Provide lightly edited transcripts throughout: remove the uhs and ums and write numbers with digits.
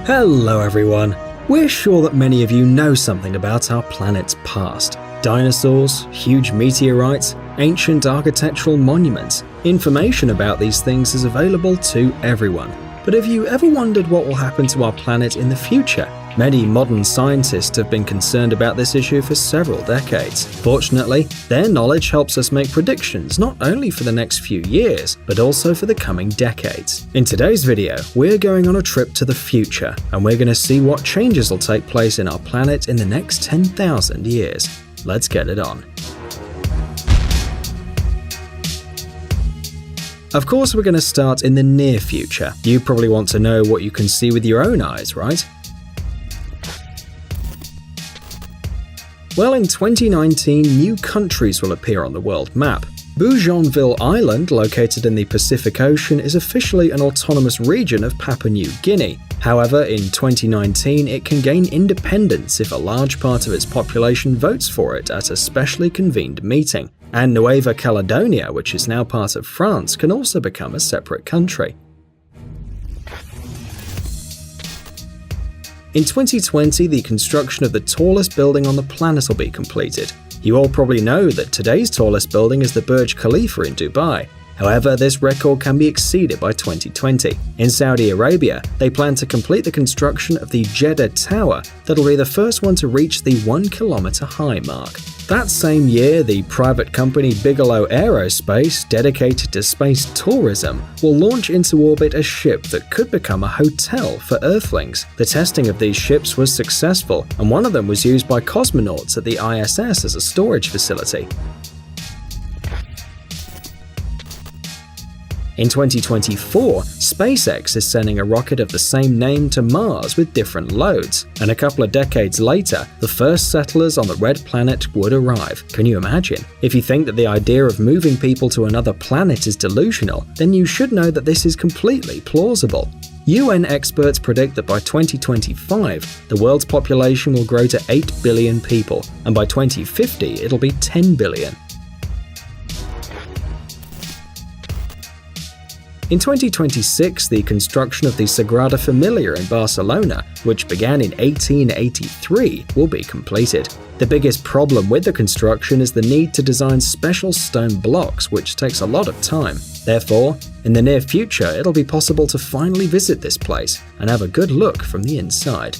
Hello everyone! We're sure that many of you know something about our planet's past. Dinosaurs, huge meteorites, ancient architectural monuments. Information about these things is available to everyone. But have you ever wondered what will happen to our planet in the future? Many modern scientists have been concerned about this issue for several decades. Fortunately, their knowledge helps us make predictions not only for the next few years, but also for the coming decades. In today's video, we're going on a trip to the future, and we're going to see what changes will take place in our planet in the next 10,000 years. Let's get it on. Of course, we're going to start in the near future. You probably want to know what you can see with your own eyes, right? Well, in 2019, new countries will appear on the world map. Bougainville Island, located in the Pacific Ocean, is officially an autonomous region of Papua New Guinea. However, in 2019, it can gain independence if a large part of its population votes for it at a specially convened meeting. And Nueva Caledonia, which is now part of France, can also become a separate country. In 2020, the construction of the tallest building on the planet will be completed. You all probably know that today's tallest building is the Burj Khalifa in Dubai. However, this record can be exceeded by 2020. In Saudi Arabia, they plan to complete the construction of the Jeddah Tower that'll be the first one to reach the 1 kilometer high mark. That same year, the private company Bigelow Aerospace, dedicated to space tourism, will launch into orbit a ship that could become a hotel for Earthlings. The testing of these ships was successful, and one of them was used by cosmonauts at the ISS as a storage facility. In 2024, SpaceX is sending a rocket of the same name to Mars with different loads, and a couple of decades later, the first settlers on the Red Planet would arrive. Can you imagine? If you think that the idea of moving people to another planet is delusional, then you should know that this is completely plausible. UN experts predict that by 2025, the world's population will grow to 8 billion people, and by 2050, it'll be 10 billion. In 2026, the construction of the Sagrada Familia in Barcelona, which began in 1883, will be completed. The biggest problem with the construction is the need to design special stone blocks, which takes a lot of time. Therefore, in the near future, it'll be possible to finally visit this place and have a good look from the inside.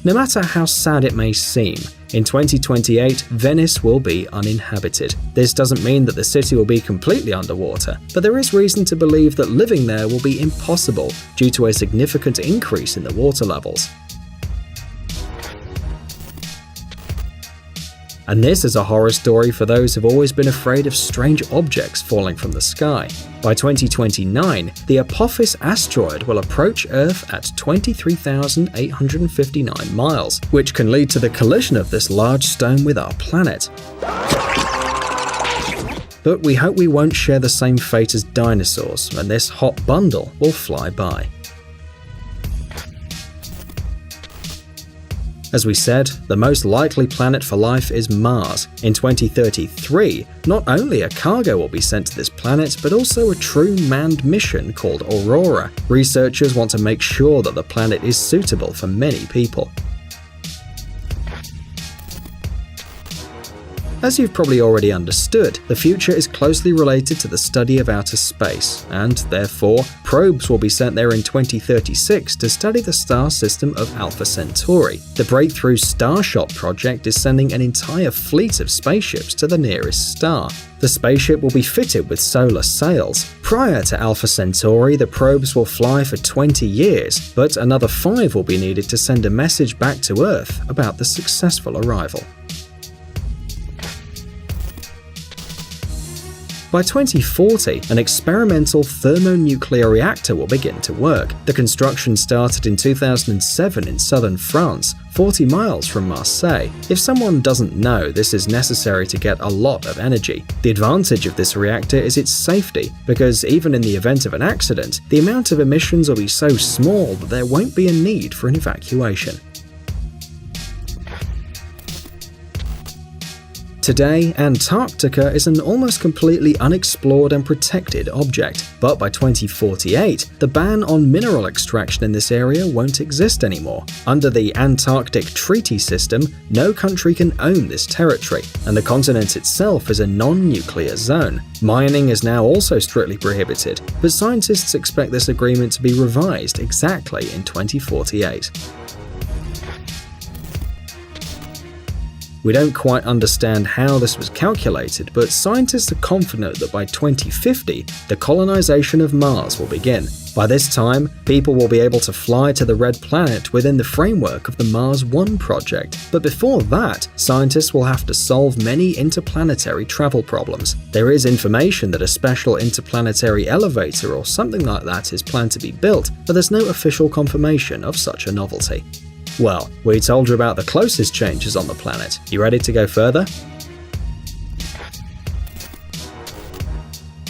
No matter how sad it may seem, in 2028, Venice will be uninhabited. This doesn't mean that the city will be completely underwater, but there is reason to believe that living there will be impossible due to a significant increase in the water levels. And this is a horror story for those who've always been afraid of strange objects falling from the sky. By 2029, the Apophis asteroid will approach Earth at 23,859 miles, which can lead to the collision of this large stone with our planet. But we hope we won't share the same fate as dinosaurs, and this hot bundle will fly by. As we said, the most likely planet for life is Mars. In 2033, not only a cargo will be sent to this planet, but also a true manned mission called Aurora. Researchers want to make sure that the planet is suitable for many people. As you've probably already understood, the future is closely related to the study of outer space, and therefore, probes will be sent there in 2036 to study the star system of Alpha Centauri. The Breakthrough Starshot project is sending an entire fleet of spaceships to the nearest star. The spaceship will be fitted with solar sails. Prior to Alpha Centauri, the probes will fly for 20 years, but another 5 will be needed to send a message back to Earth about the successful arrival. By 2040, an experimental thermonuclear reactor will begin to work. The construction started in 2007 in southern France, 40 miles from Marseille. If someone doesn't know, this is necessary to get a lot of energy. The advantage of this reactor is its safety, because even in the event of an accident, the amount of emissions will be so small that there won't be a need for an evacuation. Today, Antarctica is an almost completely unexplored and protected object, but by 2048, the ban on mineral extraction in this area won't exist anymore. Under the Antarctic Treaty System, no country can own this territory, and the continent itself is a non-nuclear zone. Mining is now also strictly prohibited, but scientists expect this agreement to be revised exactly in 2048. We don't quite understand how this was calculated, but scientists are confident that by 2050, the colonization of Mars will begin. By this time, people will be able to fly to the Red Planet within the framework of the Mars One project. But before that, scientists will have to solve many interplanetary travel problems. There is information that a special interplanetary elevator or something like that is planned to be built, but there's no official confirmation of such a novelty. Well, we told you about the closest changes on the planet. You ready to go further?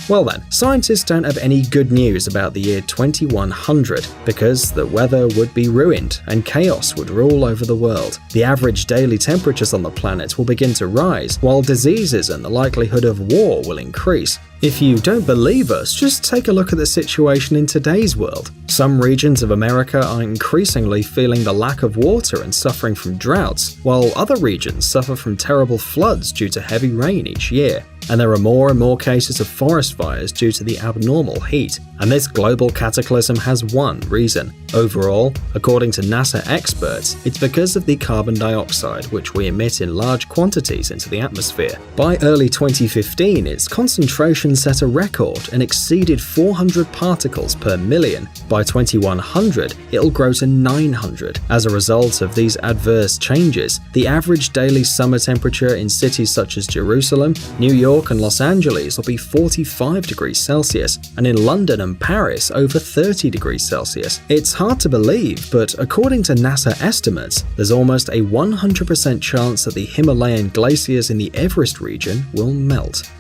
Well then, scientists don't have any good news about the year 2100 because the weather would be ruined and chaos would rule over the world. The average daily temperatures on the planet will begin to rise, while diseases and the likelihood of war will increase. If you don't believe us, just take a look at the situation in today's world. Some regions of America are increasingly feeling the lack of water and suffering from droughts, while other regions suffer from terrible floods due to heavy rain each year. And there are more and more cases of forest fires due to the abnormal heat. And this global cataclysm has one reason. Overall, according to NASA experts, it's because of the carbon dioxide, which we emit in large quantities into the atmosphere. By early 2015, its concentration set a record and exceeded 400 particles per million. By 2100, it'll grow to 900. As a result of these adverse changes, the average daily summer temperature in cities such as Jerusalem, New York, and Los Angeles will be 45 degrees Celsius, and in London and Paris over 30 degrees Celsius. It's hard to believe, but according to NASA estimates, there's almost a 100% chance that the Himalayan glaciers in the Everest region will melt.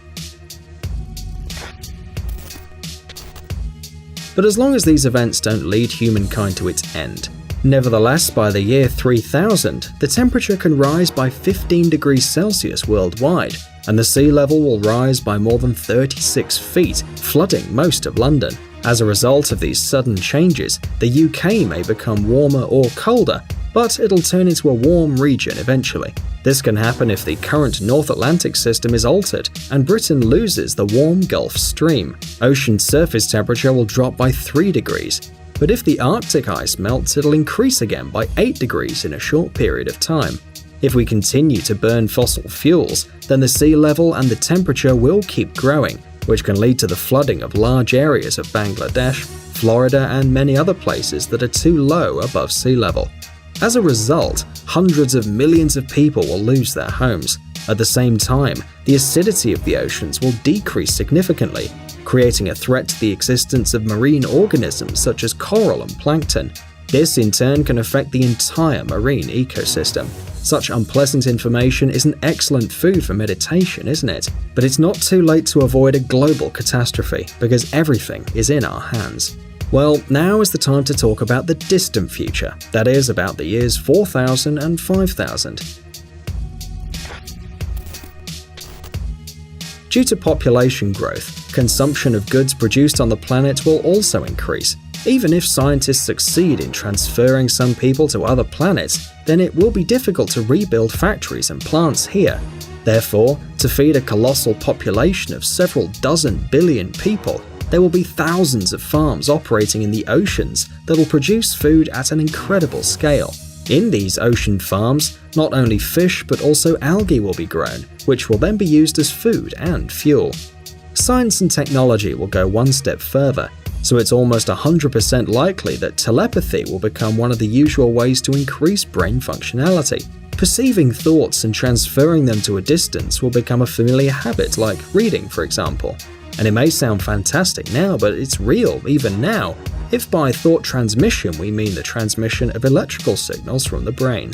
But as long as these events don't lead humankind to its end. Nevertheless, by the year 3000, the temperature can rise by 15 degrees Celsius worldwide, and the sea level will rise by more than 36 feet, flooding most of London. As a result of these sudden changes, the UK may become warmer or colder, but it'll turn into a warm region eventually. This can happen if the current North Atlantic system is altered and Britain loses the warm Gulf Stream. Ocean surface temperature will drop by 3 degrees. But if the Arctic ice melts, it'll increase again by 8 degrees in a short period of time. If we continue to burn fossil fuels, then the sea level and the temperature will keep growing, which can lead to the flooding of large areas of Bangladesh, Florida, and many other places that are too low above sea level. As a result, hundreds of millions of people will lose their homes. At the same time, the acidity of the oceans will decrease significantly, creating a threat to the existence of marine organisms such as coral and plankton. This in turn can affect the entire marine ecosystem. Such unpleasant information is an excellent food for meditation, isn't it? But it's not too late to avoid a global catastrophe, because everything is in our hands. Well, now is the time to talk about the distant future, that is, about the years 4000 and 5000. Due to population growth, consumption of goods produced on the planet will also increase. Even if scientists succeed in transferring some people to other planets, then it will be difficult to rebuild factories and plants here. Therefore, to feed a colossal population of several dozen billion people, there will be thousands of farms operating in the oceans that will produce food at an incredible scale. In these ocean farms, not only fish but also algae will be grown, which will then be used as food and fuel. Science and technology will go one step further, so it's almost 100% likely that telepathy will become one of the usual ways to increase brain functionality. Perceiving thoughts and transferring them to a distance will become a familiar habit, like reading, for example. And it may sound fantastic now, but it's real even now, if by thought transmission we mean the transmission of electrical signals from the brain.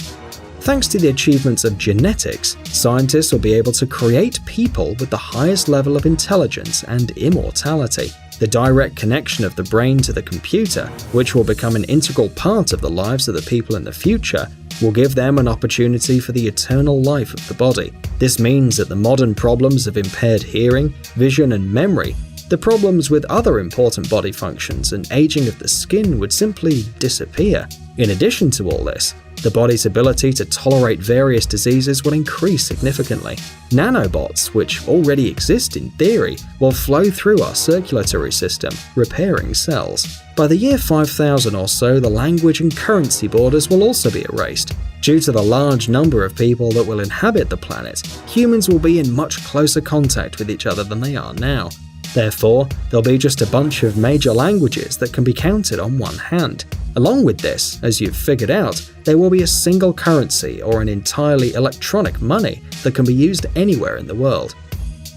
Thanks to the achievements of genetics, scientists will be able to create people with the highest level of intelligence and immortality. The direct connection of the brain to the computer, which will become an integral part of the lives of the people in the future, will give them an opportunity for the eternal life of the body. This means that the modern problems of impaired hearing, vision, and memory, the problems with other important body functions and aging of the skin would simply disappear. In addition to all this, the body's ability to tolerate various diseases will increase significantly. Nanobots, which already exist in theory, will flow through our circulatory system, repairing cells. By the year 5000 or so, the language and currency borders will also be erased. Due to the large number of people that will inhabit the planet, humans will be in much closer contact with each other than they are now. Therefore, there'll be just a bunch of major languages that can be counted on one hand. Along with this, as you've figured out, there will be a single currency or an entirely electronic money that can be used anywhere in the world.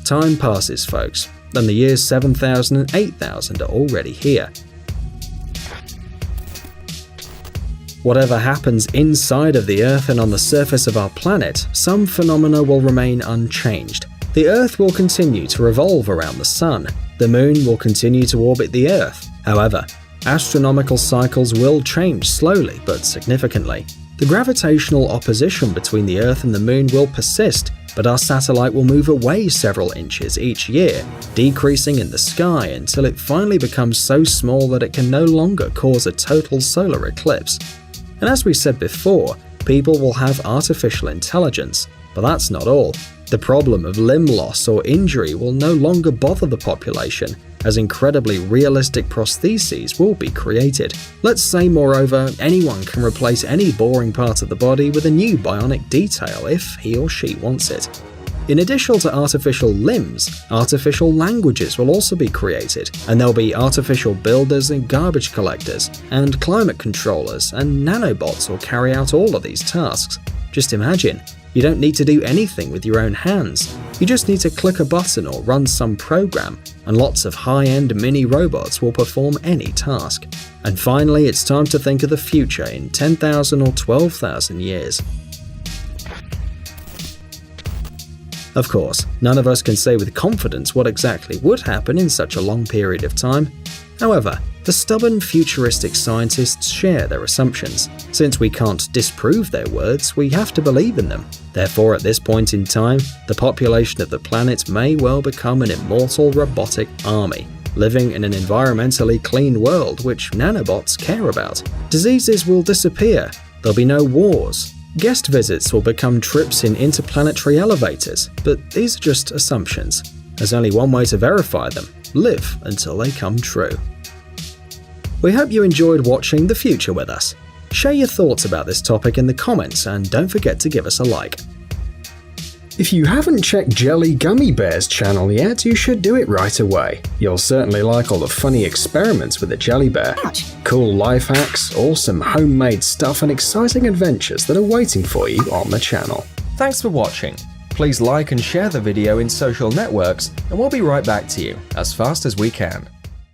Time passes, folks, and the years 7000 and 8000 are already here. Whatever happens inside of the Earth and on the surface of our planet, some phenomena will remain unchanged. The Earth will continue to revolve around the Sun. The Moon will continue to orbit the Earth. However, astronomical cycles will change slowly but significantly. The gravitational opposition between the Earth and the Moon will persist, but our satellite will move away several inches each year, decreasing in the sky until it finally becomes so small that it can no longer cause a total solar eclipse. And as we said before, people will have artificial intelligence, but that's not all. The problem of limb loss or injury will no longer bother the population, as incredibly realistic prostheses will be created. Let's say, moreover, anyone can replace any boring part of the body with a new bionic detail if he or she wants it. In addition to artificial limbs, artificial languages will also be created, and there'll be artificial builders and garbage collectors, and climate controllers, and nanobots will carry out all of these tasks. Just imagine, you don't need to do anything with your own hands. You just need to click a button or run some program, and lots of high-end mini robots will perform any task. And finally, it's time to think of the future in 10,000 or 12,000 years. Of course, none of us can say with confidence what exactly would happen in such a long period of time. However, the stubborn futuristic scientists share their assumptions. Since we can't disprove their words, we have to believe in them. Therefore, at this point in time, the population of the planet may well become an immortal robotic army, living in an environmentally clean world which nanobots care about. Diseases will disappear. There'll be no wars. Guest visits will become trips in interplanetary elevators, but these are just assumptions. There's only one way to verify them: live until they come true. We hope you enjoyed watching The Future with us. Share your thoughts about this topic in the comments and don't forget to give us a like. If you haven't checked Jelly Gummy Bear's channel yet, you should do it right away. You'll certainly like all the funny experiments with the jelly bear, cool life hacks, awesome homemade stuff, and exciting adventures that are waiting for you on the channel. Thanks for watching. Please like and share the video in social networks, and we'll be right back to you as fast as we can.